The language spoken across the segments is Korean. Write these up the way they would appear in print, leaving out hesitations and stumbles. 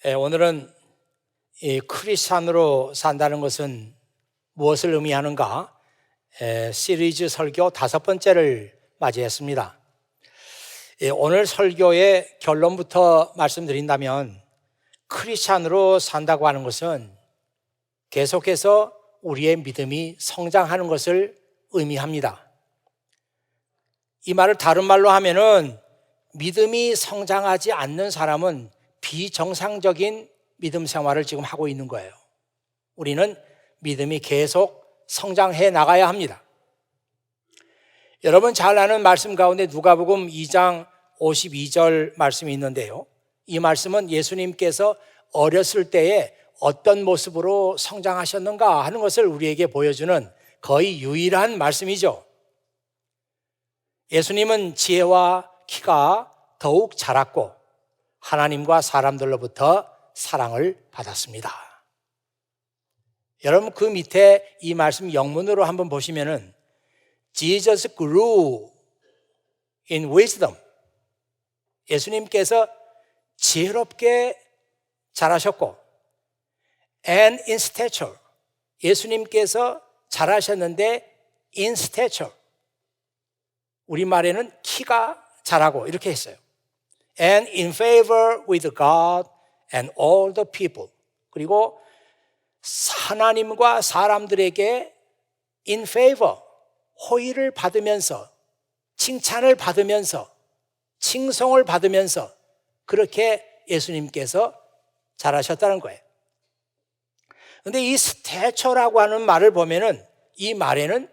오늘은 이 크리스찬으로 산다는 것은 무엇을 의미하는가? 시리즈 설교 5번째를 맞이했습니다. 오늘 설교의 결론부터 말씀드린다면 크리스찬으로 산다고 하는 것은 계속해서 우리의 믿음이 성장하는 것을 의미합니다. 이 말을 다른 말로 하면은 믿음이 성장하지 않는 사람은 비정상적인 믿음 생활을 지금 하고 있는 거예요. 우리는 믿음이 계속 성장해 나가야 합니다. 여러분 잘 아는 말씀 가운데 누가복음 2장 52절 말씀이 있는데요. 이 말씀은 예수님께서 어렸을 때에 어떤 모습으로 성장하셨는가 하는 것을 우리에게 보여주는 거의 유일한 말씀이죠. 예수님은 지혜와 키가 더욱 자랐고 하나님과 사람들로부터 사랑을 받았습니다. 여러분 그 밑에 이 말씀 영문으로 한번 보시면은 Jesus grew in wisdom. 예수님께서 지혜롭게 자라셨고 and in stature. 예수님께서 자라셨는데 in stature. 우리말에는 키가 자라고 이렇게 했어요. And in favor with God and all the people. 그리고 하나님과 사람들에게 in favor, 호의를 받으면서 칭찬을 받으면서 칭송을 받으면서 그렇게 예수님께서 자라셨다는 거예요. 그런데 이 스태처라고 하는 말을 보면은 이 말에는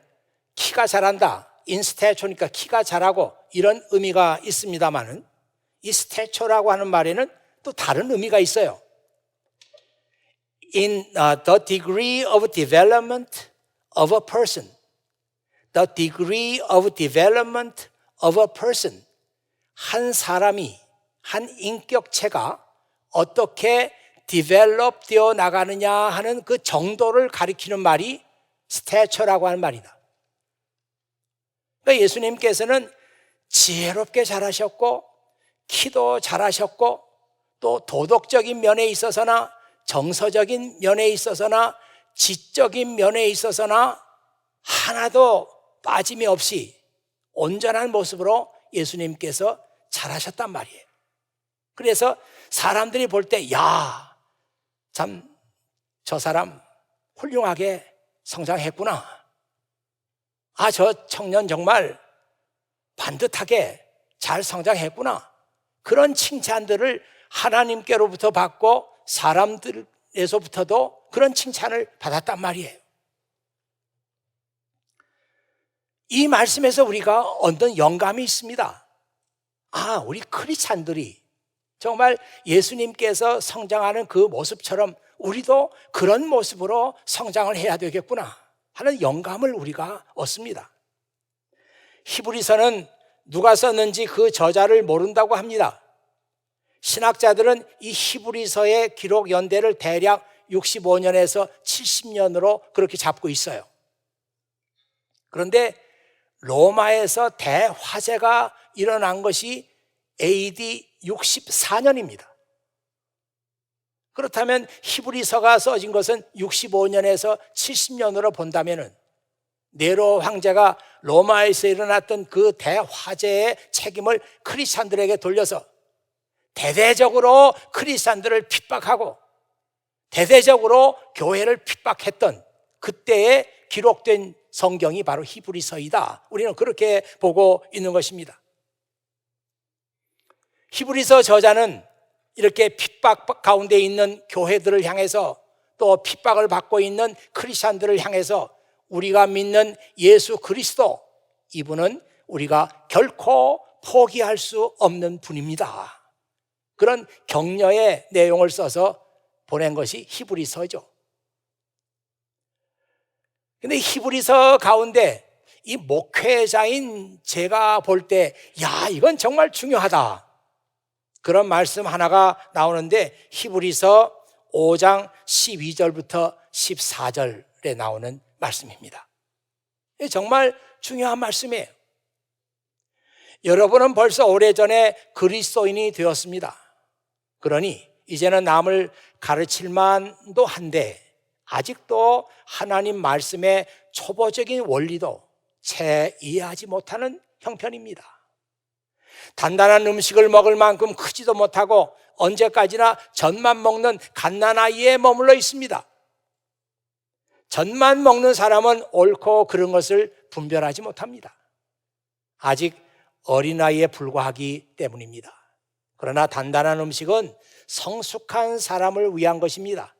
키가 자란다, in stature니까 키가 자라고 이런 의미가 있습니다만은 이 스태처라고 하는 말에는 또 다른 의미가 있어요. In the degree of development of a person. The degree of development of a person. 한 사람이, 한 인격체가 어떻게 develop 되어 나가느냐 하는 그 정도를 가리키는 말이 stature라고 하는 말이다. 그러니까 예수님께서는 지혜롭게 자라셨고 키도 잘하셨고 또 도덕적인 면에 있어서나 정서적인 면에 있어서나 지적인 면에 있어서나 하나도 빠짐이 없이 온전한 모습으로 예수님께서 자라셨단 말이에요. 그래서 사람들이 볼 때 야, 참 저 사람 훌륭하게 성장했구나. 아, 저 청년 정말 반듯하게 잘 성장했구나. 그런 칭찬들을 하나님께로부터 받고 사람들에서부터도 그런 칭찬을 받았단 말이에요. 이 말씀에서 우리가 얻는 영감이 있습니다. 아, 우리 크리스찬들이 정말 예수님께서 성장하는 그 모습처럼 우리도 그런 모습으로 성장을 해야 되겠구나 하는 영감을 우리가 얻습니다. 히브리서는 누가 썼는지 그 저자를 모른다고 합니다. 신학자들은 이 히브리서의 기록 연대를 대략 65년에서 70년으로 그렇게 잡고 있어요. 그런데 로마에서 대화재가 일어난 것이 AD 64년입니다. 그렇다면 히브리서가 써진 것은 65년에서 70년으로 본다면은 네로 황제가 로마에서 일어났던 그 대화재의 책임을 크리스찬들에게 돌려서 대대적으로 크리스찬들을 핍박하고 대대적으로 교회를 핍박했던 그때에 기록된 성경이 바로 히브리서이다. 우리는 그렇게 보고 있는 것입니다. 히브리서 저자는 이렇게 핍박 가운데 있는 교회들을 향해서 또 핍박을 받고 있는 크리스찬들을 향해서 우리가 믿는 예수 그리스도, 이분은 우리가 결코 포기할 수 없는 분입니다. 그런 격려의 내용을 써서 보낸 것이 히브리서죠. 근데 히브리서 가운데 이 목회자인 제가 볼 때, 야, 이건 정말 중요하다. 그런 말씀 하나가 나오는데 히브리서 5장 12절부터 14절에 나오는 말씀입니다. 정말 중요한 말씀이에요. 여러분은 벌써 오래전에 그리스도인이 되었습니다. 그러니 이제는 남을 가르칠만도 한데 아직도 하나님 말씀의 초보적인 원리도 채 이해하지 못하는 형편입니다. 단단한 음식을 먹을 만큼 크지도 못하고 언제까지나 젖만 먹는 갓난아이에 머물러 있습니다. 젖만 먹는 사람은 옳고 그른 것을 분별하지 못합니다. 아직 어린아이에 불과하기 때문입니다. 그러나 단단한 음식은 성숙한 사람을 위한 것입니다.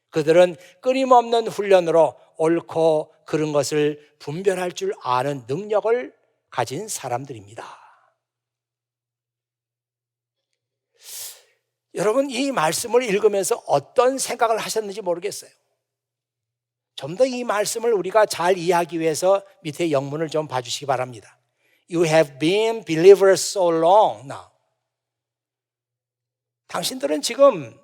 그들은 끊임없는 훈련으로 옳고 그른 것을 분별할 줄 아는 능력을 가진 사람들입니다. 여러분, 이 말씀을 읽으면서 어떤 생각을 하셨는지 모르겠어요. 좀 더 이 말씀을 우리가 잘 이해하기 위해서 밑에 영문을 좀 봐주시기 바랍니다. You have been believers so long now. 당신들은 지금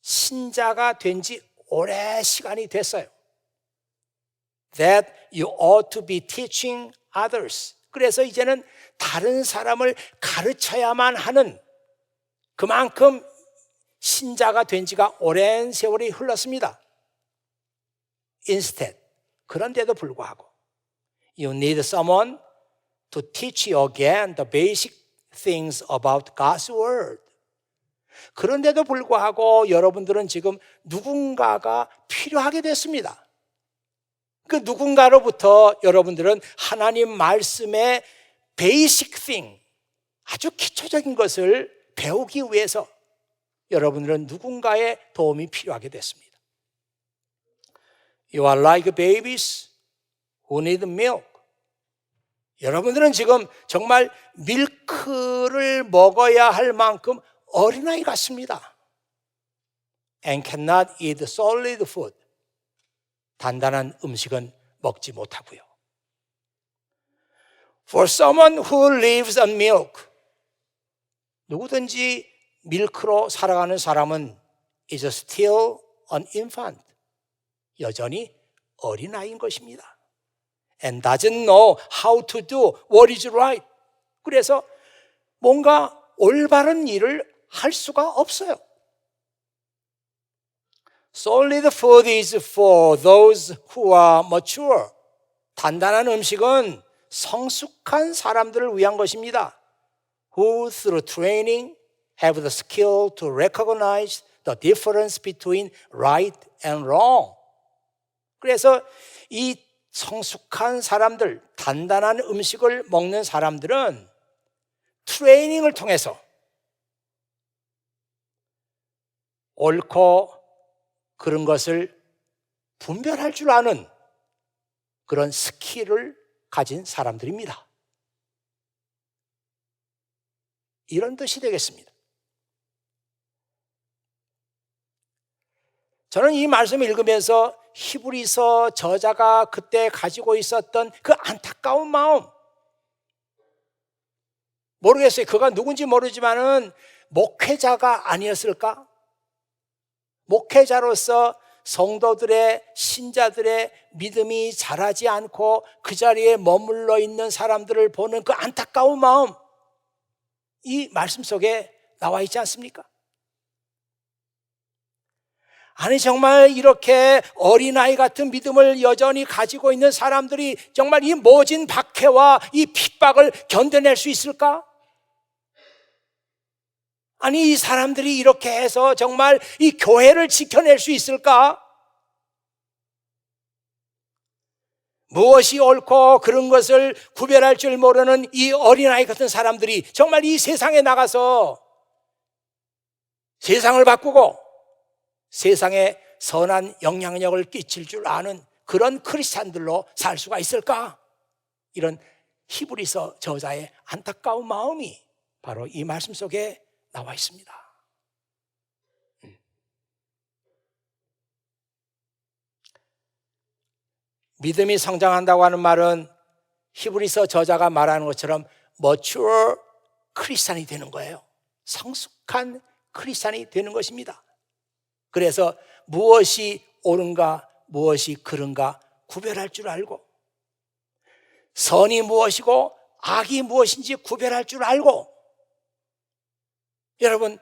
신자가 된 지 오래 시간이 됐어요. That you ought to be teaching others. 그래서 이제는 다른 사람을 가르쳐야만 하는, 그만큼 신자가 된 지가 오랜 세월이 흘렀습니다. Instead, 그런데도 불구하고 You need someone to teach you again the basic things about God's Word. 그런데도 불구하고 여러분들은 지금 누군가가 필요하게 됐습니다. 그 누군가로부터 여러분들은 하나님 말씀의 basic thing, 아주 기초적인 것을 배우기 위해서 여러분들은 누군가의 도움이 필요하게 됐습니다. You are like babies who need milk. 여러분들은 지금 정말 밀크를 먹어야 할 만큼 어린아이 같습니다. And cannot eat solid food. 단단한 음식은 먹지 못하고요. For someone who lives on milk. 누구든지 밀크로 살아가는 사람은 is still an infant. 여전히 어린아이인 것입니다. And doesn't know how to do what is right. 그래서 뭔가 올바른 일을 할 수가 없어요. Solid food is for those who are mature. 단단한 음식은 성숙한 사람들을 위한 것입니다. Who through training have the skill to recognize the difference between right and wrong. 그래서 이 성숙한 사람들, 단단한 음식을 먹는 사람들은 트레이닝을 통해서 옳고 그런 것을 분별할 줄 아는 그런 스킬을 가진 사람들입니다. 이런 뜻이 되겠습니다. 저는 이 말씀을 읽으면서 히브리서 저자가 그때 가지고 있었던 그 안타까운 마음, 모르겠어요. 그가 누군지 모르지만은 목회자가 아니었을까? 목회자로서 성도들의, 신자들의 믿음이 자라지 않고 그 자리에 머물러 있는 사람들을 보는 그 안타까운 마음, 이 말씀 속에 나와 있지 않습니까? 아니, 정말 이렇게 어린아이 같은 믿음을 여전히 가지고 있는 사람들이 정말 이 모진 박해와 이 핍박을 견뎌낼 수 있을까? 아니, 이 사람들이 이렇게 해서 정말 이 교회를 지켜낼 수 있을까? 무엇이 옳고 그런 것을 구별할 줄 모르는 이 어린아이 같은 사람들이 정말 이 세상에 나가서 세상을 바꾸고 세상에 선한 영향력을 끼칠 줄 아는 그런 크리스찬들로 살 수가 있을까? 이런 히브리서 저자의 안타까운 마음이 바로 이 말씀 속에 나와 있습니다. 믿음이 성장한다고 하는 말은 히브리서 저자가 말하는 것처럼 mature 크리스찬이 되는 거예요. 성숙한 크리스찬이 되는 것입니다. 그래서 무엇이 옳은가 무엇이 그른가 구별할 줄 알고, 선이 무엇이고 악이 무엇인지 구별할 줄 알고, 여러분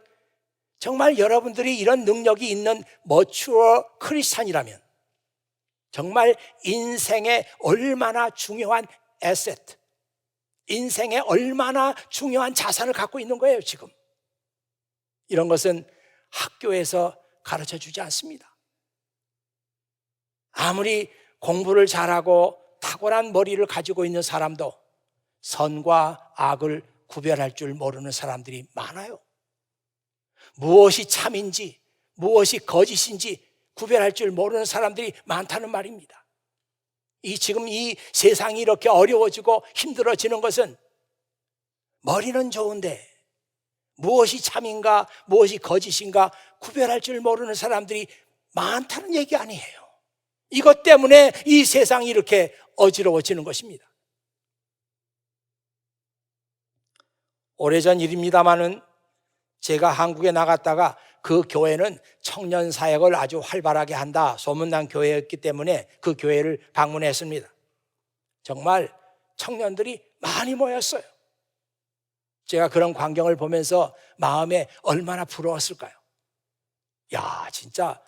정말 여러분들이 이런 능력이 있는 머추어 크리스찬이라면 정말 인생에 얼마나 중요한 에셋, 인생에 얼마나 중요한 자산을 갖고 있는 거예요, 지금. 이런 것은 학교에서 가르쳐 주지 않습니다. 아무리 공부를 잘하고 탁월한 머리를 가지고 있는 사람도 선과 악을 구별할 줄 모르는 사람들이 많아요. 무엇이 참인지, 무엇이 거짓인지 구별할 줄 모르는 사람들이 많다는 말입니다. 지금 이 세상이 이렇게 어려워지고 힘들어지는 것은 머리는 좋은데 무엇이 참인가, 무엇이 거짓인가 구별할 줄 모르는 사람들이 많다는 얘기 아니에요. 이것 때문에 이 세상이 이렇게 어지러워지는 것입니다. 오래전 일입니다마는 제가 한국에 나갔다가 그 교회는 청년 사역을 아주 활발하게 한다 소문난 교회였기 때문에 그 교회를 방문했습니다. 정말 청년들이 많이 모였어요. 제가 그런 광경을 보면서 마음에 얼마나 부러웠을까요? 야, 진짜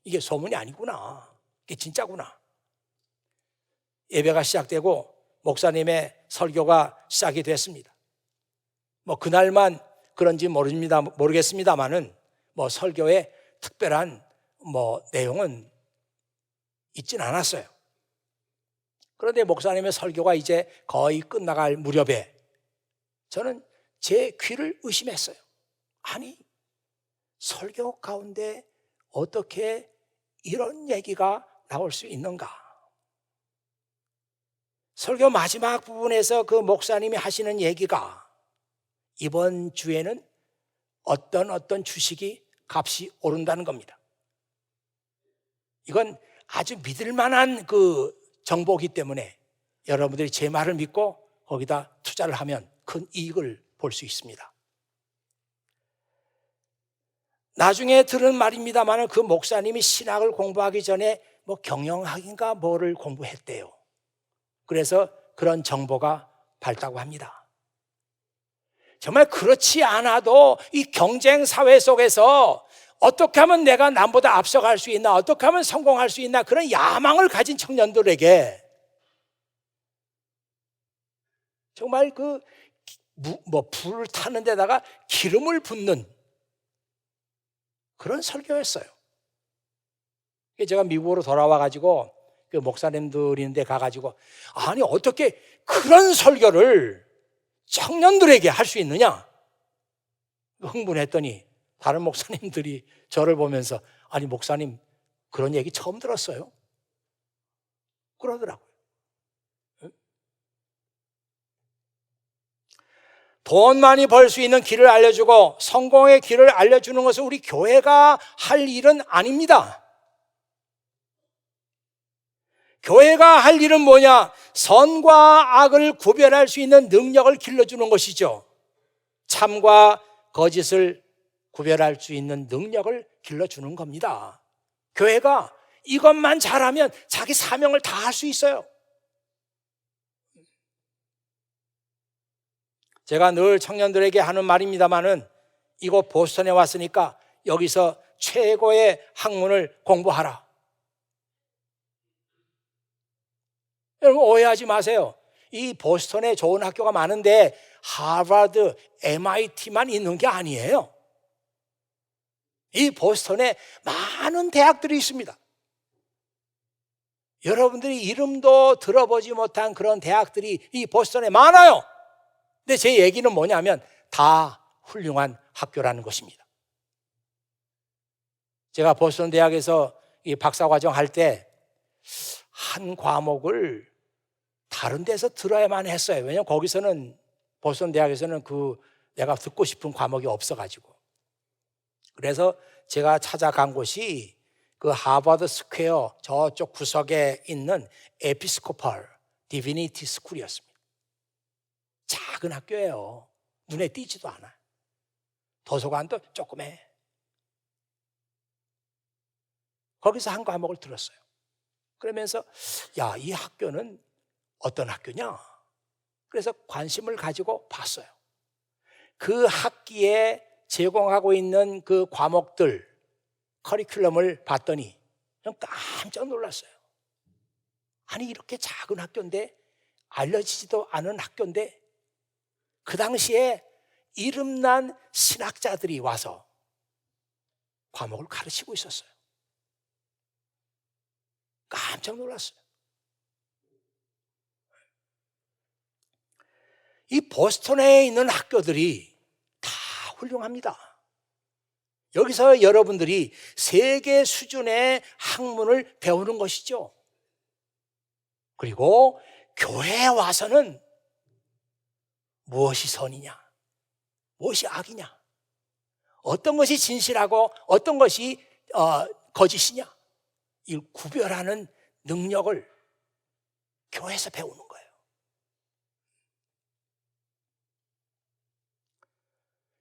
이게 소문이 아니구나. 이게 진짜구나. 예배가 시작되고 목사님의 설교가 시작이 됐습니다. 그날만 그런지 모르겠습니다만은 설교에 특별한 내용은 있진 않았어요. 그런데 목사님의 설교가 이제 거의 끝나갈 무렵에 저는 제 귀를 의심했어요. 아니, 설교 가운데 어떻게 이런 얘기가 나올 수 있는가? 설교 마지막 부분에서 그 목사님이 하시는 얘기가 이번 주에는 어떤 주식이 값이 오른다는 겁니다. 이건 아주 믿을 만한 그 정보이기 때문에 여러분들이 제 말을 믿고 거기다 투자를 하면 큰 이익을 볼 수 있습니다. 나중에 들은 말입니다만 그 목사님이 신학을 공부하기 전에 경영학인가 뭐를 공부했대요. 그래서 그런 정보가 밝다고 합니다. 정말 그렇지 않아도 이 경쟁 사회 속에서 어떻게 하면 내가 남보다 앞서갈 수 있나, 어떻게 하면 성공할 수 있나, 그런 야망을 가진 청년들에게 정말 불을 타는 데다가 기름을 붓는 그런 설교였어요. 제가 미국으로 돌아와가지고 그 목사님들 있는데 가가지고 아니 어떻게 그런 설교를 청년들에게 할 수 있느냐 흥분했더니 다른 목사님들이 저를 보면서 아니 목사님 그런 얘기 처음 들었어요? 그러더라고요. 돈 많이 벌 수 있는 길을 알려주고 성공의 길을 알려주는 것은 우리 교회가 할 일은 아닙니다. 교회가 할 일은 뭐냐? 선과 악을 구별할 수 있는 능력을 길러주는 것이죠. 참과 거짓을 구별할 수 있는 능력을 길러주는 겁니다. 교회가 이것만 잘하면 자기 사명을 다 할 수 있어요. 제가 늘 청년들에게 하는 말입니다마는 이곳 보스턴에 왔으니까 여기서 최고의 학문을 공부하라. 여러분 오해하지 마세요. 이 보스턴에 좋은 학교가 많은데 하버드, MIT만 있는 게 아니에요. 이 보스턴에 많은 대학들이 있습니다. 여러분들이 이름도 들어보지 못한 그런 대학들이 이 보스턴에 많아요. 근데 제 얘기는 뭐냐면 다 훌륭한 학교라는 것입니다. 제가 보스턴 대학에서 이 박사과정 할 때 한 과목을 다른 데서 들어야만 했어요. 왜냐하면 거기서는 보스턴 대학에서는 내가 듣고 싶은 과목이 없어가지고. 그래서 제가 찾아간 곳이 그 하버드 스퀘어 저쪽 구석에 있는 에피스코팔 디비니티 스쿨이었습니다. 작은 학교예요. 눈에 띄지도 않아요. 도서관도 조그매. 거기서 한 과목을 들었어요. 그러면서 야, 이 학교는 어떤 학교냐? 그래서 관심을 가지고 봤어요. 그 학기에 제공하고 있는 그 과목들, 커리큘럼을 봤더니 좀 깜짝 놀랐어요. 아니, 이렇게 작은 학교인데, 알려지지도 않은 학교인데, 그 당시에 이름난 신학자들이 와서 과목을 가르치고 있었어요. 깜짝 놀랐어요. 이 보스턴에 있는 학교들이 다 훌륭합니다. 여기서 여러분들이 세계 수준의 학문을 배우는 것이죠. 그리고 교회에 와서는 무엇이 선이냐, 무엇이 악이냐, 어떤 것이 진실하고 어떤 것이 거짓이냐, 이 구별하는 능력을 교회에서 배우는 거예요.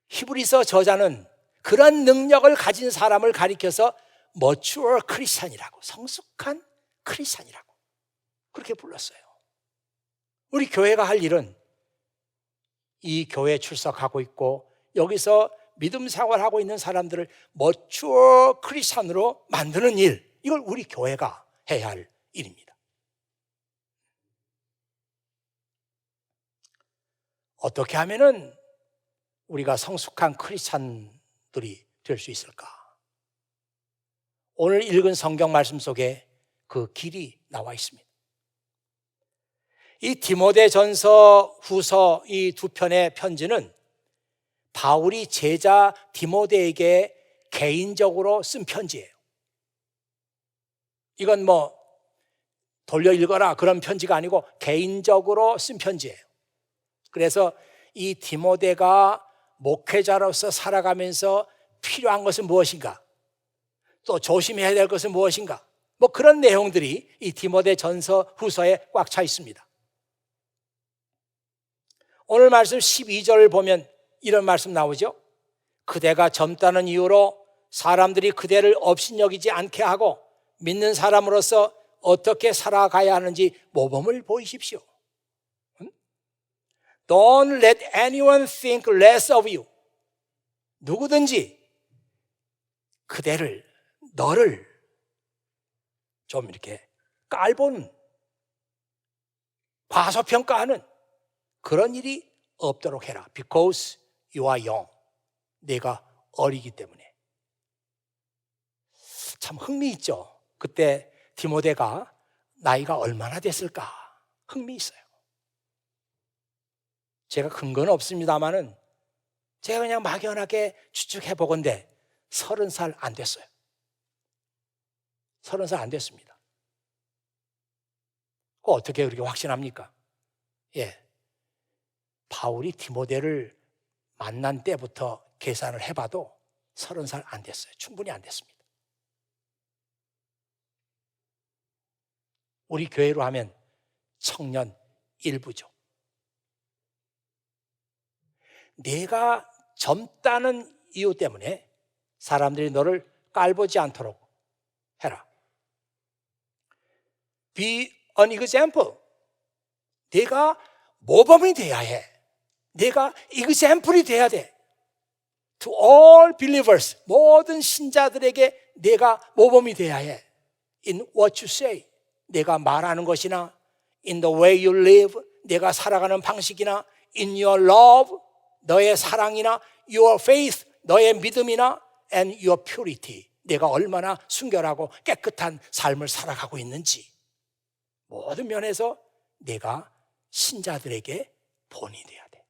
히브리서 저자는 그런 능력을 가진 사람을 가리켜서 mature 크리스찬이라고, 성숙한 크리스찬이라고 그렇게 불렀어요. 우리 교회가 할 일은 이 교회에 출석하고 있고 여기서 믿음 생활하고 있는 사람들을 mature 크리스찬으로 만드는 일, 이걸 우리 교회가 해야 할 일입니다. 어떻게 하면은 우리가 성숙한 크리스찬들이 될 수 있을까? 오늘 읽은 성경 말씀 속에 그 길이 나와 있습니다. 이 디모데전서, 후서 이 두 편의 편지는 바울이 제자 디모데에게 개인적으로 쓴 편지예요. 이건 뭐 돌려 읽어라 그런 편지가 아니고 개인적으로 쓴 편지예요. 그래서 이 디모데가 목회자로서 살아가면서 필요한 것은 무엇인가, 또 조심해야 될 것은 무엇인가, 뭐 그런 내용들이 이 디모데전서 후서에 꽉 차 있습니다. 오늘 말씀 12절을 보면 이런 말씀 나오죠. 그대가 젊다는 이유로 사람들이 그대를 업신여기지 않게 하고 믿는 사람으로서 어떻게 살아가야 하는지 모범을 보이십시오. Don't let anyone think less of you. 누구든지 그대를, 너를 좀 이렇게 깔보는, 과소평가하는 그런 일이 없도록 해라. Because you are young. 내가 어리기 때문에. 참 흥미있죠. 그때 디모데가 나이가 얼마나 됐을까? 흥미있어요. 제가 근거는 없습니다만은 제가 그냥 막연하게 추측해 보건대 30살 안 됐어요. 30살 안 됐습니다. 그거 어떻게 그렇게 확신합니까? 예. 바울이 디모데를 만난 때부터 계산을 해봐도 30살 안 됐어요. 충분히 안 됐습니다. 우리 교회로 하면 청년 일부죠. 내가 젊다는 이유 때문에 사람들이 너를 깔보지 않도록 해라. Be an example. 내가 모범이 돼야 해. 내가 example이 돼야 돼. To all believers, 모든 신자들에게 내가 모범이 돼야 해. In what you say, 내가 말하는 것이나 in the way you live, 내가 살아가는 방식이나 in your love, 너의 사랑이나 your faith, 너의 믿음이나 and your purity, 내가 얼마나 순결하고 깨끗한 삶을 살아가고 있는지 모든 면에서 내가 신자들에게 본이 돼야 돼.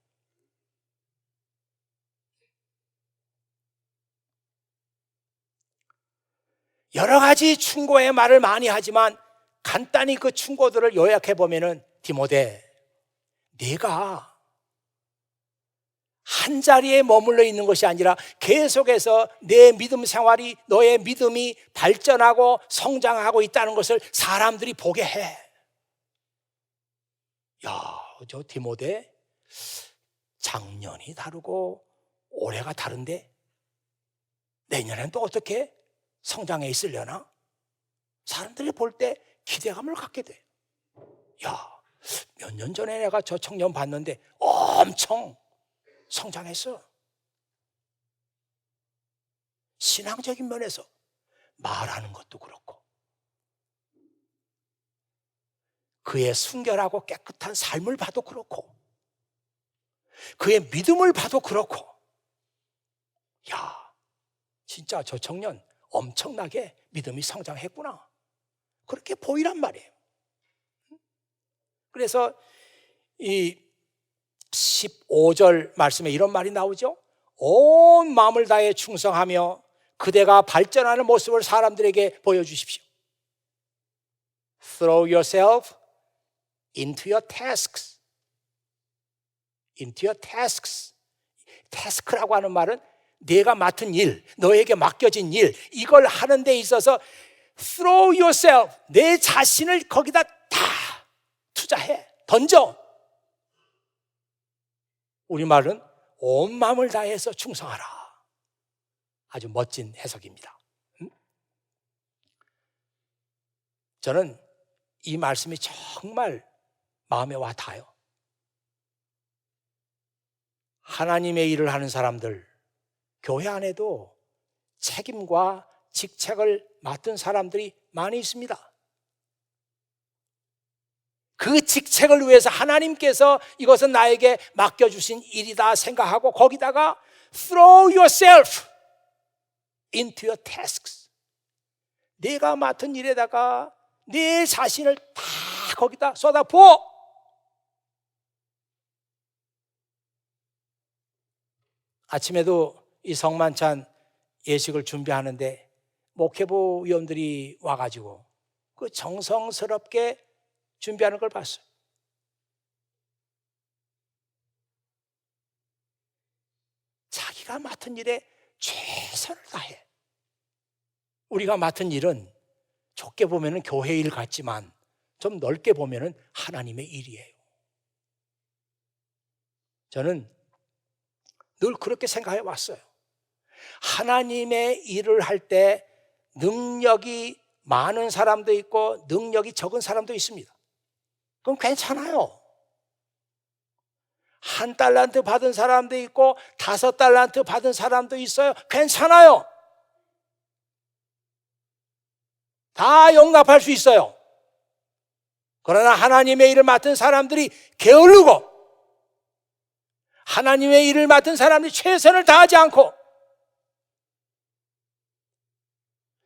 여러 가지 충고의 말을 많이 하지만 간단히 그 충고들을 요약해 보면은 디모데, 네가 한 자리에 머물러 있는 것이 아니라 계속해서 내 믿음 생활이, 너의 믿음이 발전하고 성장하고 있다는 것을 사람들이 보게 해. 야, 저 디모데 작년이 다르고 올해가 다른데 내년엔 또 어떻게 성장해 있으려나? 사람들이 볼 때 기대감을 갖게 돼. 야, 몇 년 전에 내가 저 청년 봤는데 엄청 성장했어. 신앙적인 면에서 말하는 것도 그렇고 그의 순결하고 깨끗한 삶을 봐도 그렇고 그의 믿음을 봐도 그렇고 야, 진짜 저 청년 엄청나게 믿음이 성장했구나 그렇게 보이란 말이에요. 그래서 이 15절 말씀에 이런 말이 나오죠. 온 마음을 다해 충성하며 그대가 발전하는 모습을 사람들에게 보여주십시오. Throw yourself into your tasks. Into your tasks. task라고 하는 말은 내가 맡은 일, 너에게 맡겨진 일, 이걸 하는 데 있어서 throw yourself, 내 자신을 거기다 다 투자해, 던져. 우리말은 온 마음을 다해서 충성하라. 아주 멋진 해석입니다. 저는 이 말씀이 정말 마음에 와 닿아요. 하나님의 일을 하는 사람들, 교회 안에도 책임과 직책을 맡은 사람들이 많이 있습니다. 그 직책을 위해서 하나님께서 이것은 나에게 맡겨주신 일이다 생각하고 거기다가 throw yourself into your tasks. 내가 맡은 일에다가 내 자신을 다 거기다 쏟아부어. 아침에도 이 성만찬 예식을 준비하는데 목회부 위원들이 와가지고 그 정성스럽게 준비하는 걸 봤어요. 자기가 맡은 일에 최선을 다해. 우리가 맡은 일은 좁게 보면 교회 일 같지만 좀 넓게 보면 하나님의 일이에요. 저는 늘 그렇게 생각해 왔어요. 하나님의 일을 할 때 능력이 많은 사람도 있고 능력이 적은 사람도 있습니다. 그럼 괜찮아요. 1달란트 받은 사람도 있고 5달란트 받은 사람도 있어요. 괜찮아요. 다 용납할 수 있어요. 그러나 하나님의 일을 맡은 사람들이 게으르고 하나님의 일을 맡은 사람들이 최선을 다하지 않고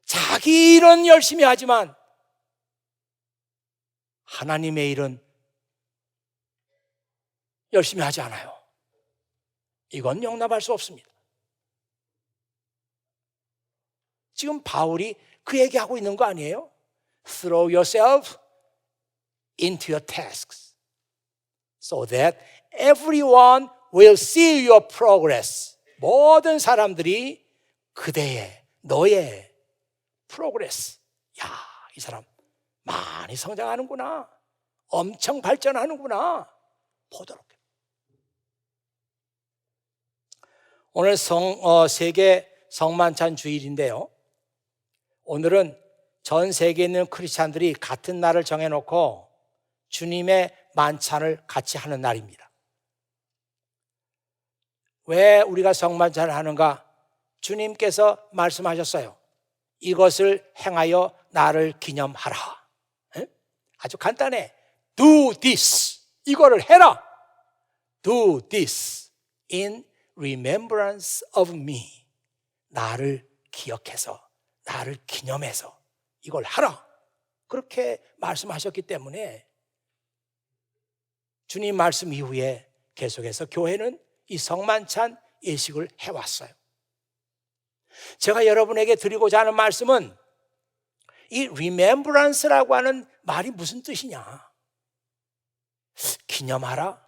자기 일은 열심히 하지만 하나님의 일은 열심히 하지 않아요. 이건 용납할 수 없습니다. 지금 바울이 그 얘기하고 있는 거 아니에요? Throw yourself into your tasks so that everyone will see your progress. 모든 사람들이 그대의, 너의 progress. 야, 이 사람 많이 성장하는구나. 엄청 발전하는구나. 보도록. 오늘 세계 성만찬 주일인데요. 오늘은 전 세계에 있는 크리스찬들이 같은 날을 정해놓고 주님의 만찬을 같이 하는 날입니다. 왜 우리가 성만찬을 하는가? 주님께서 말씀하셨어요. 이것을 행하여 나를 기념하라. 아주 간단해. Do this. 이거를 해라. Do this in remembrance of me. 나를 기억해서, 나를 기념해서 이걸 하라. 그렇게 말씀하셨기 때문에 주님 말씀 이후에 계속해서 교회는 이 성만찬 예식을 해왔어요. 제가 여러분에게 드리고자 하는 말씀은 이 remembrance라고 하는 말이 무슨 뜻이냐? 기념하라?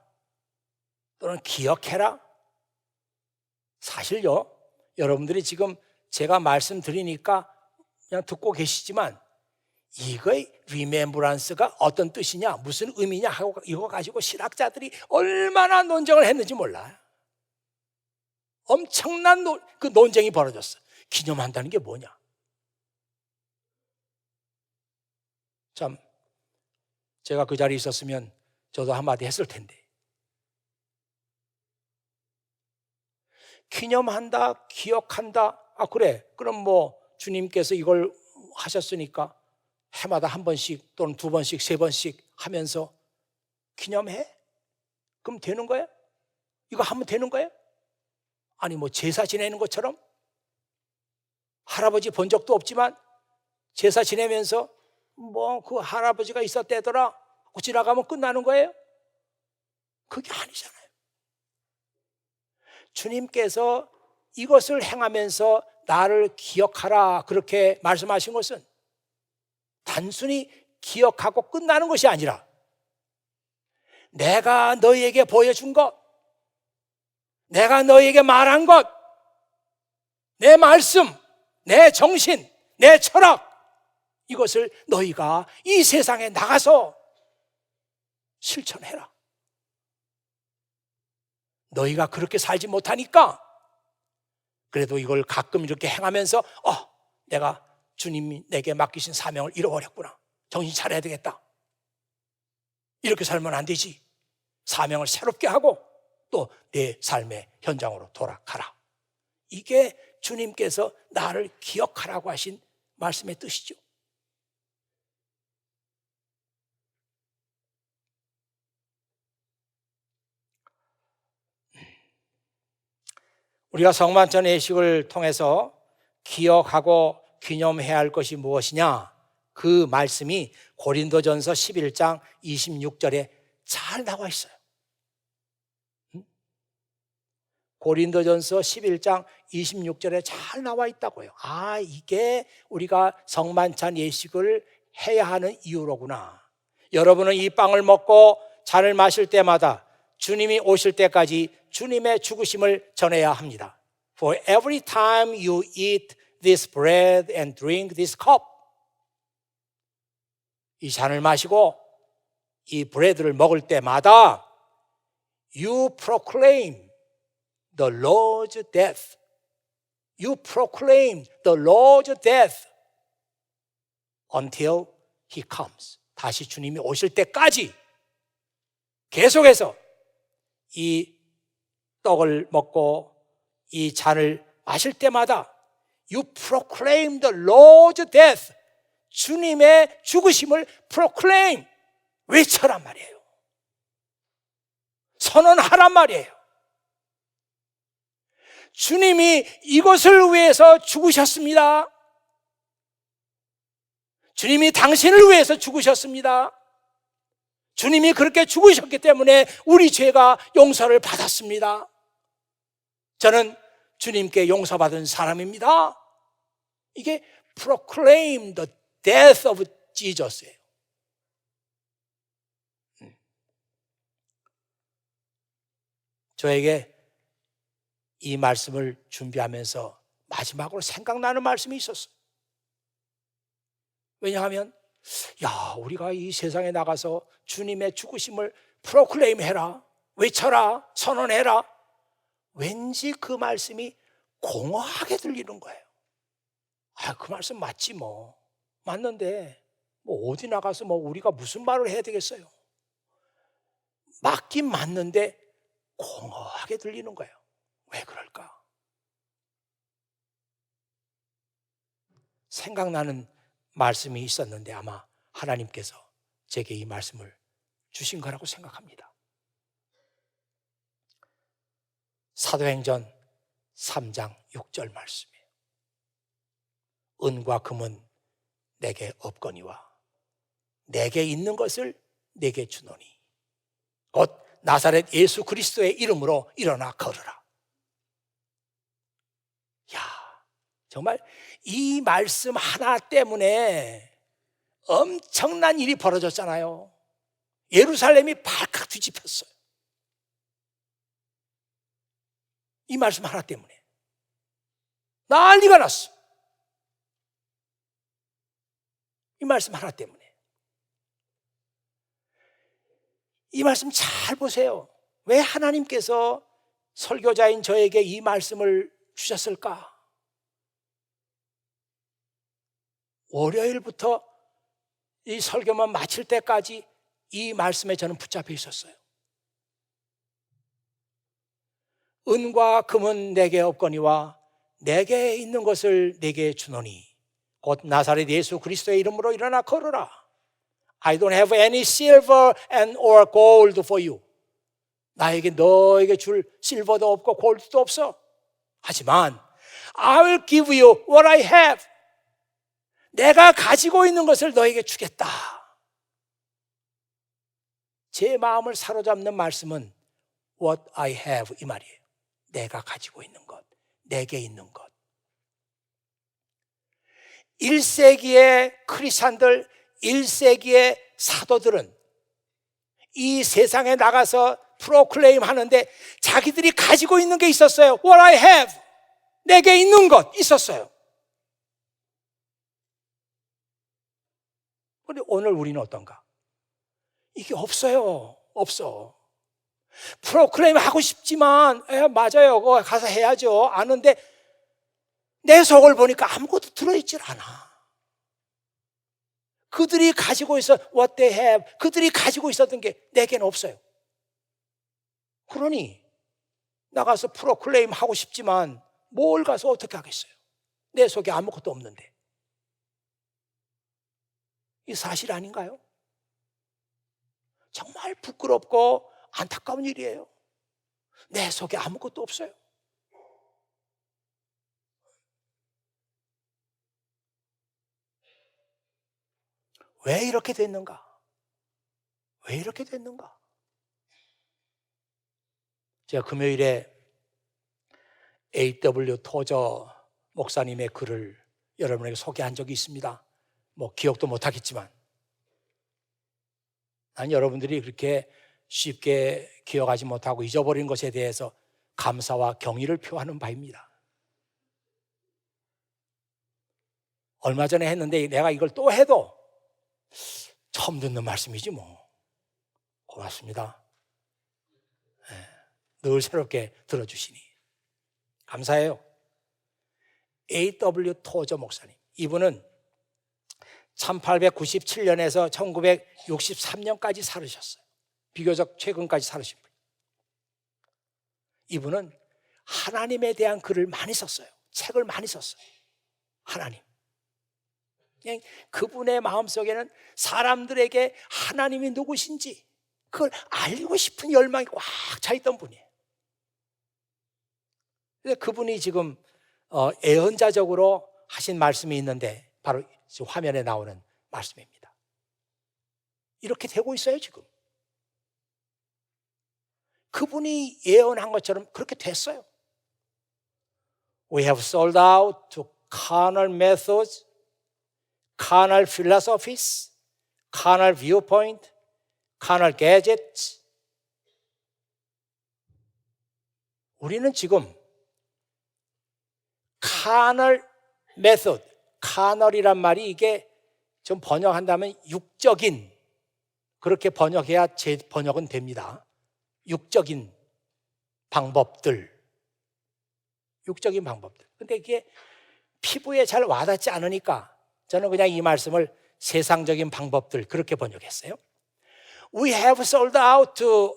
또는 기억해라? 사실요, 여러분들이 지금 제가 말씀드리니까 그냥 듣고 계시지만 이거의 remembrance가 어떤 뜻이냐, 무슨 의미냐 하고 이거 가지고 신학자들이 얼마나 논쟁을 했는지 몰라요. 엄청난 그 논쟁이 벌어졌어. 기념한다는 게 뭐냐? 참, 제가 그 자리에 있었으면 저도 한마디 했을 텐데. 기념한다, 기억한다. 아, 그래. 그럼 뭐 주님께서 이걸 하셨으니까 해마다 한 번씩 또는 두 번씩, 세 번씩 하면서 기념해? 그럼 되는 거예요? 이거 하면 되는 거예요? 아니, 뭐 제사 지내는 것처럼 할아버지 본 적도 없지만 제사 지내면서 뭐 그 할아버지가 있었대더라 하고 지나가면 끝나는 거예요? 그게 아니잖아요. 주님께서 이것을 행하면서 나를 기억하라 그렇게 말씀하신 것은 단순히 기억하고 끝나는 것이 아니라 내가 너희에게 보여준 것, 내가 너희에게 말한 것, 내 말씀, 내 정신, 내 철학, 이것을 너희가 이 세상에 나가서 실천해라. 너희가 그렇게 살지 못하니까 그래도 이걸 가끔 이렇게 행하면서 내가 주님이 내게 맡기신 사명을 잃어버렸구나. 정신 차려야 되겠다. 이렇게 살면 안 되지. 사명을 새롭게 하고 또 내 삶의 현장으로 돌아가라. 이게 주님께서 나를 기억하라고 하신 말씀의 뜻이죠. 우리가 성만찬 예식을 통해서 기억하고 기념해야 할 것이 무엇이냐? 그 말씀이 고린도전서 11장 26절에 잘 나와 있어요. 고린도전서 11장 26절에 잘 나와 있다고요. 아, 이게 우리가 성만찬 예식을 해야 하는 이유로구나. 여러분은 이 빵을 먹고 잔을 마실 때마다 주님이 오실 때까지 주님의 죽으심을 전해야 합니다. For every time you eat this bread and drink this cup, 이 잔을 마시고 이 브레드를 먹을 때마다 you proclaim the Lord's death. You proclaim the Lord's death until He comes. 다시 주님이 오실 때까지 계속해서 이 떡을 먹고 이 잔을 마실 때마다 You proclaim the Lord's death. 주님의 죽으심을 proclaim, 외쳐란 말이에요. 선언하란 말이에요. 주님이 이것을 위해서 죽으셨습니다. 주님이 당신을 위해서 죽으셨습니다. 주님이 그렇게 죽으셨기 때문에 우리 죄가 용서를 받았습니다. 저는 주님께 용서받은 사람입니다. 이게 proclaim the death of Jesus예요. 저에게 이 말씀을 준비하면서 마지막으로 생각나는 말씀이 있었어요. 왜냐하면 우리가 이 세상에 나가서 주님의 죽으심을 프로클레임 해라, 외쳐라, 선언해라. 왠지 그 말씀이 공허하게 들리는 거예요. 그 말씀 맞지 뭐. 맞는데 뭐 어디 나가서 뭐 우리가 무슨 말을 해야 되겠어요. 맞긴 맞는데 공허하게 들리는 거예요. 왜 그럴까? 생각나는 말씀이 있었는데 아마 하나님께서 제게 이 말씀을 주신 거라고 생각합니다. 사도행전 3장 6절 말씀이에요. 은과 금은 내게 없거니와 내게 있는 것을 내게 주노니 곧 나사렛 예수 그리스도의 이름으로 일어나 걸으라. 정말 이 말씀 하나 때문에 엄청난 일이 벌어졌잖아요. 예루살렘이 발칵 뒤집혔어요. 이 말씀 하나 때문에 난리가 났어. 이 말씀 하나 때문에. 이 말씀 잘 보세요. 왜 하나님께서 설교자인 저에게 이 말씀을 주셨을까? 월요일부터 이 설교만 마칠 때까지 이 말씀에 저는 붙잡혀 있었어요. 은과 금은 내게 없거니와 내게 있는 것을 내게 주노니 곧 나사렛 예수 그리스도의 이름으로 일어나 걸어라. I don't have any silver and or gold for you. 나에게 너에게 줄 실버도 없고 골드도 없어. 하지만 I will give you what I have. 내가 가지고 있는 것을 너에게 주겠다. 제 마음을 사로잡는 말씀은 what I have 이 말이에요. 내가 가지고 있는 것, 내게 있는 것. 1세기의 크리스찬들, 1세기의 사도들은 이 세상에 나가서 프로클레임 하는데 자기들이 가지고 있는 게 있었어요. What I have, 내게 있는 것 있었어요. 그런데 오늘 우리는 어떤가? 이게 없어요. 없어. 프로클레임 하고 싶지만 맞아요. 그거 가서 해야죠. 아는데 내 속을 보니까 아무것도 들어있질 않아. 그들이 가지고 있어 what they have, 그들이 가지고 있었던 게 내게는 없어요. 그러니 나가서 프로클레임 하고 싶지만 뭘 가서 어떻게 하겠어요? 내 속에 아무것도 없는데. 이 사실 아닌가요? 정말 부끄럽고 안타까운 일이에요. 내 속에 아무것도 없어요. 왜 이렇게 됐는가? 왜 이렇게 됐는가? 제가 금요일에 A.W. 토저 목사님의 글을 여러분에게 소개한 적이 있습니다. 뭐 기억도 못하겠지만 난 여러분들이 그렇게 쉽게 기억하지 못하고 잊어버린 것에 대해서 감사와 경의를 표하는 바입니다. 얼마 전에 했는데 내가 이걸 또 해도 처음 듣는 말씀이지 뭐. 고맙습니다. 네, 늘 새롭게 들어주시니 감사해요. A.W. 토저 목사님, 이분은 1897년에서 1963년까지 살으셨어요. 비교적 최근까지 살으신 분. 이분은 하나님에 대한 글을 많이 썼어요. 책을 많이 썼어요. 하나님. 그냥 그분의 마음속에는 사람들에게 하나님이 누구신지 그걸 알고 싶은 열망이 꽉 차 있던 분이에요. 그분이 지금 예언자적으로 하신 말씀이 있는데 바로 지금 화면에 나오는 말씀입니다. 이렇게 되고 있어요 지금. 그분이 예언한 것처럼 그렇게 됐어요. We have sold out to carnal methods, carnal philosophies, carnal viewpoint, carnal gadgets. 우리는 지금 carnal method, carnal이란 말이 이게 좀 번역한다면 육적인, 그렇게 번역해야 제 번역은 됩니다. 육적인 방법들. 육적인 방법들. 근데 이게 피부에 잘 와닿지 않으니까 저는 그냥 이 말씀을 세상적인 방법들 그렇게 번역했어요. We have sold out to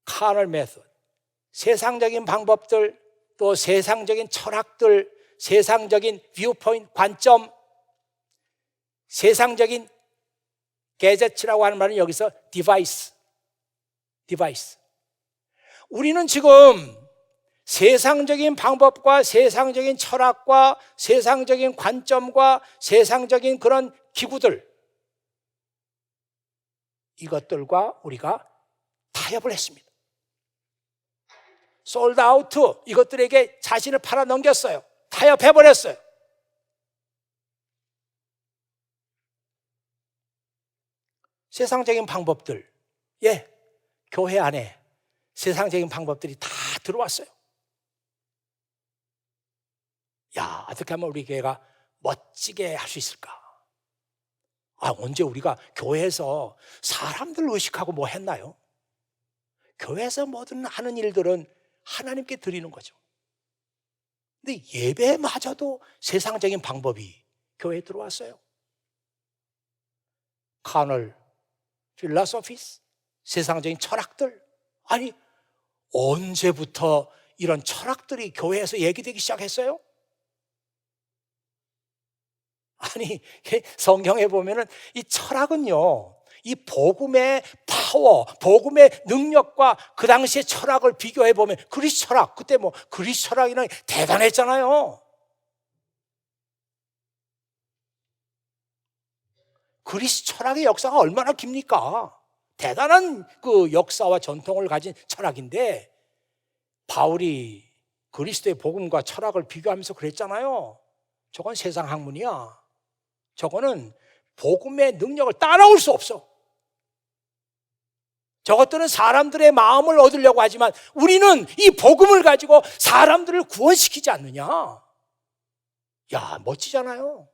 carnal method. 세상적인 방법들, 또 세상적인 철학들, 세상적인 viewpoint, 관점, 세상적인 gadget라고 하는 말은 여기서 device. 우리는 지금 세상적인 방법과 세상적인 철학과 세상적인 관점과 세상적인 그런 기구들, 이것들과 우리가 타협을 했습니다. sold out to, 이것들에게 자신을 팔아 넘겼어요. 타협해버렸어요. 세상적인 방법들, 교회 안에 세상적인 방법들이 다 들어왔어요. 야, 어떻게 하면 우리 교회가 멋지게 할 수 있을까? 언제 우리가 교회에서 사람들 의식하고 뭐 했나요? 교회에서 뭐든 하는 일들은 하나님께 드리는 거죠. 근데 예배마저도 세상적인 방법이 교회에 들어왔어요. carnal philosophies, 세상적인 철학들. 아니, 언제부터 이런 철학들이 교회에서 얘기되기 시작했어요? 아니, 성경에 보면은 이 철학은요, 이 복음의 파워, 복음의 능력과 그 당시의 철학을 비교해 보면 그리스 철학, 그때 뭐 그리스 철학이랑 대단했잖아요. 그리스 철학의 역사가 얼마나 깁니까? 대단한 그 역사와 전통을 가진 철학인데, 바울이 그리스도의 복음과 철학을 비교하면서 그랬잖아요. 저건 세상 학문이야. 저거는 복음의 능력을 따라올 수 없어. 저것들은 사람들의 마음을 얻으려고 하지만 우리는 이 복음을 가지고 사람들을 구원시키지 않느냐. 야, 멋지잖아요.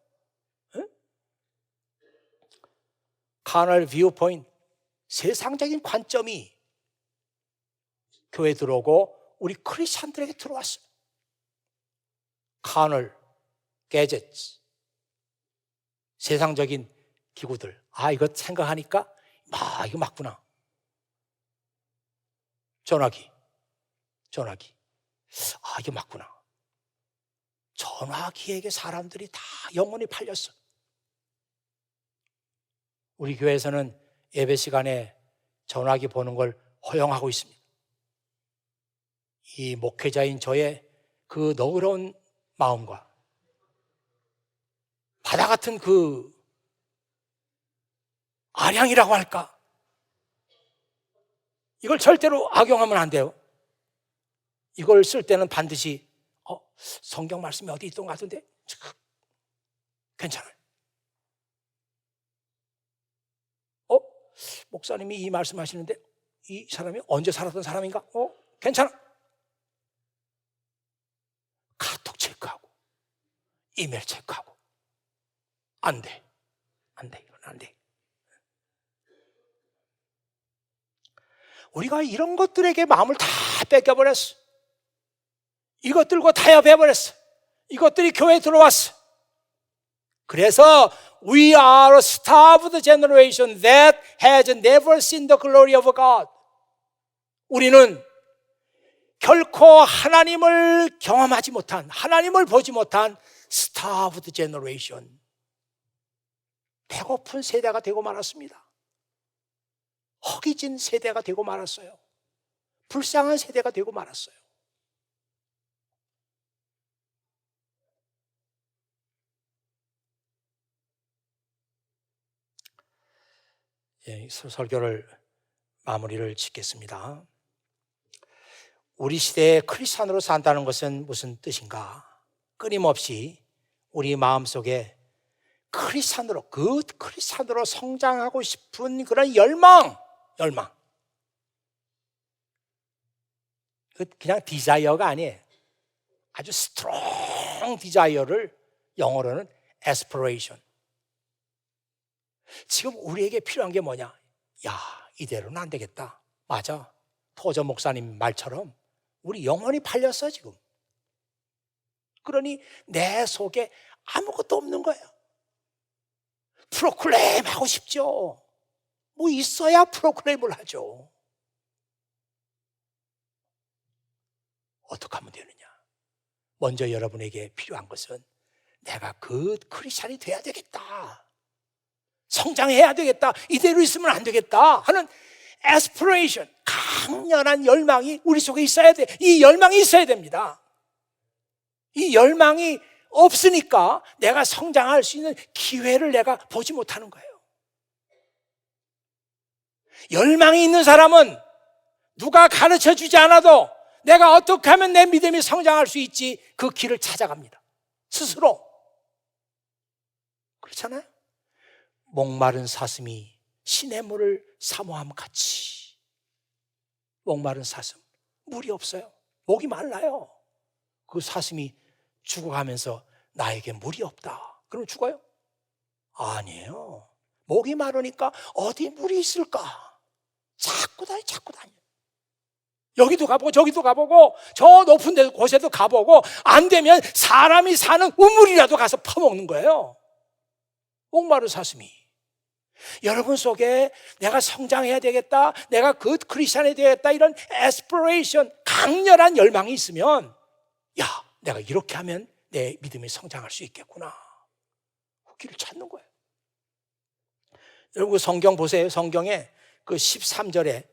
응? 카널 뷰 포인트, 세상적인 관점이 교회에 들어오고 우리 크리스찬들에게 들어왔어요. 카널, 게젯, 세상적인 기구들. 아, 이거 생각하니까 이거 맞구나. 전화기. 아, 이게 맞구나. 전화기에게 사람들이 다 영혼이 팔렸어. 우리 교회에서는 예배 시간에 전화기 보는 걸 허용하고 있습니다. 이 목회자인 저의 그 너그러운 마음과 바다 같은 그 아량이라고 할까? 이걸 절대로 악용하면 안 돼요. 이걸 쓸 때는 반드시 성경 말씀이 어디 있던 것 같은데 괜찮아요. 목사님이 이 말씀하시는데 이 사람이 언제 살았던 사람인가? 괜찮아. 카톡 체크하고 이메일 체크하고 안 돼. 이건 안 돼. 우리가 이런 것들에게 마음을 다 뺏겨버렸어. 이것들과 타협해버렸어. 이것들이 교회에 들어왔어. 그래서 we are a starved generation that has never seen the glory of God. 우리는 결코 하나님을 경험하지 못한, 하나님을 보지 못한 starved generation, 배고픈 세대가 되고 말았습니다. 허기진 세대가 되고 말았어요. 불쌍한 세대가 되고 말았어요. 설교를 마무리를 짓겠습니다. 우리 시대에 크리스찬으로 산다는 것은 무슨 뜻인가? 끊임없이 우리 마음속에 크리스찬으로, 그 크리스찬으로 성장하고 싶은 그런 열망. 그냥 디자이어가 아니에요. 아주 스트롱 디자이어를 영어로는 aspiration. 지금 우리에게 필요한 게 뭐냐? 야, 이대로는 안 되겠다. 맞아. 토저 목사님 말처럼 우리 영혼이 팔렸어 지금. 그러니 내 속에 아무것도 없는 거예요. 프로클레임 하고 싶죠. 뭐 있어야 프로클레임을 하죠. 어떻게 하면 되느냐? 먼저 여러분에게 필요한 것은 내가 그 크리스찬이 돼야 되겠다. 성장해야 되겠다. 이대로 있으면 안 되겠다 하는 aspiration, 강렬한 열망이 우리 속에 있어야 돼. 이 열망이 있어야 됩니다. 이 열망이 없으니까 내가 성장할 수 있는 기회를 내가 보지 못하는 거예요. 열망이 있는 사람은 누가 가르쳐 주지 않아도 내가 어떻게 하면 내 믿음이 성장할 수 있지, 그 길을 찾아갑니다. 스스로. 그렇잖아요? 목마른 사슴이 시냇물을 사모함 같이. 목마른 사슴, 물이 없어요. 목이 말라요. 그 사슴이 죽어가면서 나에게 물이 없다. 그럼 죽어요? 아니에요. 목이 마르니까 어디 물이 있을까? 자꾸 다녀. 여기도 가보고 저기도 가보고 저 높은 데 곳에도 가보고 안 되면 사람이 사는 우물이라도 가서 퍼먹는 거예요. 목마른 사슴이. 여러분 속에 내가 성장해야 되겠다, 내가 그 크리스찬이 되겠다, 이런 에스피레이션, 강렬한 열망이 있으면, 야, 내가 이렇게 하면 내 믿음이 성장할 수 있겠구나, 그 길을 찾는 거예요. 여러분 성경 보세요. 성경에 그 13절에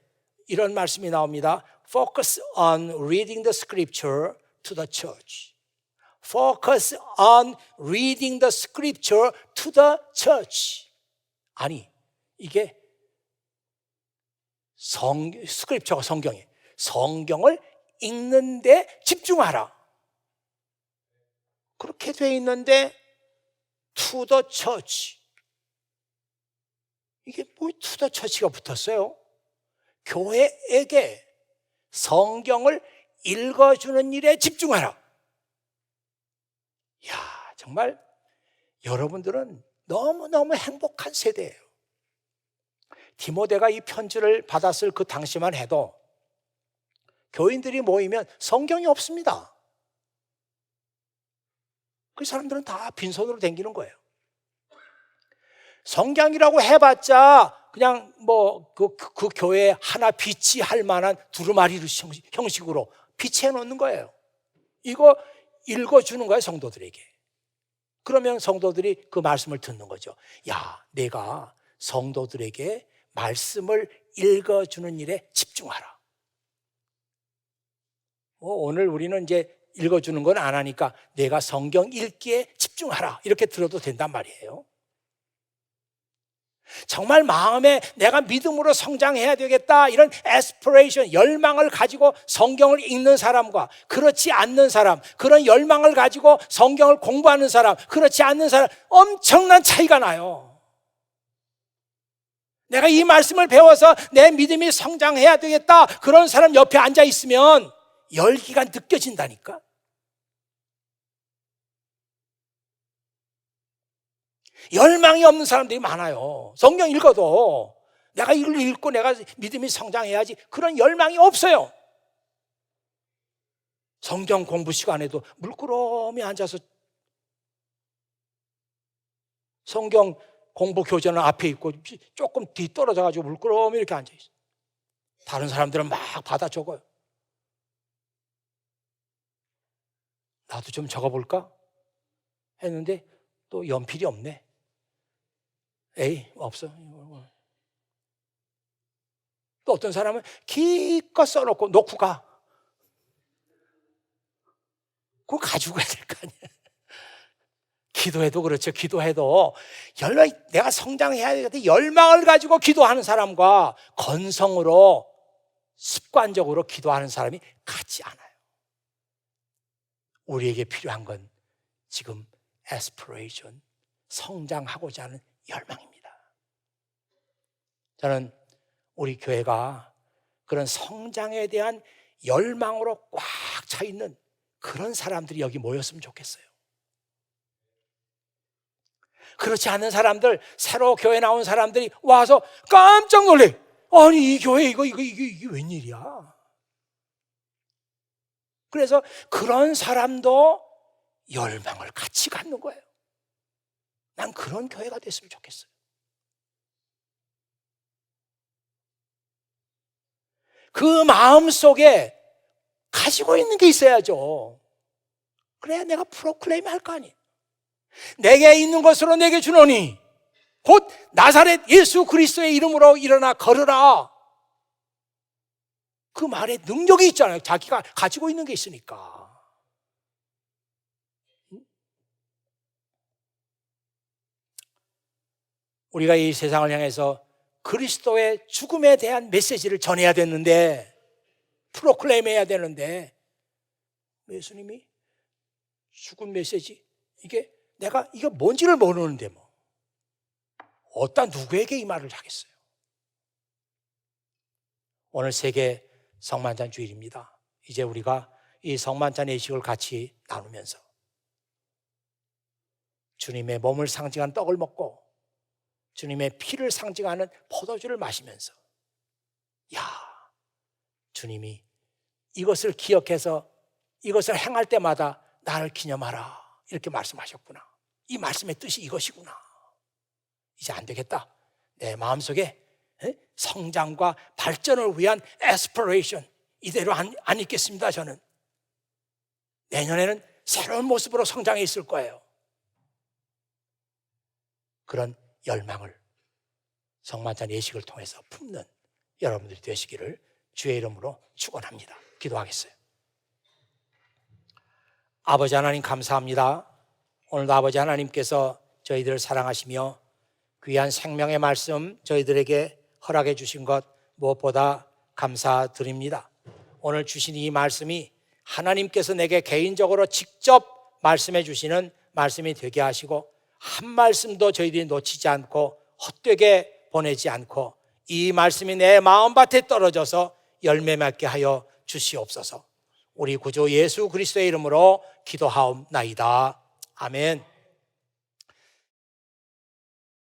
이런 말씀이 나옵니다. Focus on reading the scripture to the church. Focus on reading the scripture to the church. 아니, 이게 스크립처가 성경이에요. 성경을 읽는데 집중하라. 그렇게 돼 있는데 to the church. 이게 뭐 to the church가 붙었어요? 교회에게 성경을 읽어주는 일에 집중하라. 야, 정말 여러분들은 너무너무 행복한 세대예요. 디모데가 이 편지를 받았을 그 당시만 해도 교인들이 모이면 성경이 없습니다. 그 사람들은 다 빈손으로 다니는 거예요. 성경이라고 해봤자 그냥 뭐 그 교회에 하나 비치할 만한 두루마리 형식으로 비치해 놓는 거예요. 이거 읽어주는 거예요, 성도들에게. 그러면 성도들이 그 말씀을 듣는 거죠. 야, 내가 성도들에게 말씀을 읽어주는 일에 집중하라. 오늘 우리는 이제 읽어주는 건 안 하니까 내가 성경 읽기에 집중하라, 이렇게 들어도 된단 말이에요. 정말 마음에 내가 믿음으로 성장해야 되겠다, 이런 에스피레이션, 열망을 가지고 성경을 읽는 사람과 그렇지 않는 사람, 그런 열망을 가지고 성경을 공부하는 사람, 그렇지 않는 사람, 엄청난 차이가 나요. 내가 이 말씀을 배워서 내 믿음이 성장해야 되겠다, 그런 사람 옆에 앉아 있으면 열기가 느껴진다니까. 열망이 없는 사람들이 많아요. 성경 읽어도 내가 이걸 읽고 내가 믿음이 성장해야지, 그런 열망이 없어요. 성경 공부 시간에도 물끄러미 앉아서 성경 공부 교재는 앞에 있고 조금 뒤떨어져가지고 물끄러미 이렇게 앉아있어요. 다른 사람들은 막 받아 적어요. 나도 좀 적어볼까 했는데 또 연필이 없네. 에이, 없어. 또 어떤 사람은 기껏 써놓고 놓고 가. 그거 가지고 가야 될 거 아니야. 기도해도 그렇죠. 기도해도 내가 성장해야 되겠다, 열망을 가지고 기도하는 사람과 건성으로 습관적으로 기도하는 사람이 같지 않아요. 우리에게 필요한 건 지금 에스피레이션, 성장하고자 하는 열망입니다. 저는 우리 교회가 그런 성장에 대한 열망으로 꽉 차 있는 그런 사람들이 여기 모였으면 좋겠어요. 그렇지 않은 사람들, 새로 교회 나온 사람들이 와서 깜짝 놀래. 아니, 이 교회 이게 웬일이야? 그래서 그런 사람도 열망을 같이 갖는 거예요. 난 그런 교회가 됐으면 좋겠어요. 그 마음 속에 가지고 있는 게 있어야죠. 그래야 내가 프로클레임 할 거 아니에요. 내게 있는 것으로 내게 주노니 곧 나사렛 예수 그리스도의 이름으로 일어나 걸으라. 그 말에 능력이 있잖아요. 자기가 가지고 있는 게 있으니까. 우리가 이 세상을 향해서 그리스도의 죽음에 대한 메시지를 전해야 되는데, 프로클레임 해야 되는데, 예수님이 죽은 메시지, 이게 내가 이게 뭔지를 모르는데 뭐 어디다 누구에게 이 말을 하겠어요. 오늘 세계 성만찬 주일입니다. 이제 우리가 이 성만찬 예식을 같이 나누면서 주님의 몸을 상징한 떡을 먹고 주님의 피를 상징하는 포도주를 마시면서, 야, 주님이 이것을 기억해서 이것을 행할 때마다 나를 기념하라, 이렇게 말씀하셨구나. 이 말씀의 뜻이 이것이구나. 이제 안 되겠다. 내 마음속에 성장과 발전을 위한 에스피레이션 이대로 안 있겠습니다. 저는 내년에는 새로운 모습으로 성장해 있을 거예요. 그런 열망을 성만찬 예식을 통해서 품는 여러분들이 되시기를 주의 이름으로 축원합니다. 기도하겠어요. 아버지 하나님 감사합니다. 오늘도 아버지 하나님께서 저희들을 사랑하시며 귀한 생명의 말씀 저희들에게 허락해 주신 것 무엇보다 감사드립니다. 오늘 주신 이 말씀이 하나님께서 내게 개인적으로 직접 말씀해 주시는 말씀이 되게 하시고 한 말씀도 저희들이 놓치지 않고 헛되게 보내지 않고 이 말씀이 내 마음밭에 떨어져서 열매 맺게 하여 주시옵소서. 우리 구주 예수 그리스도의 이름으로 기도하옵나이다. 아멘.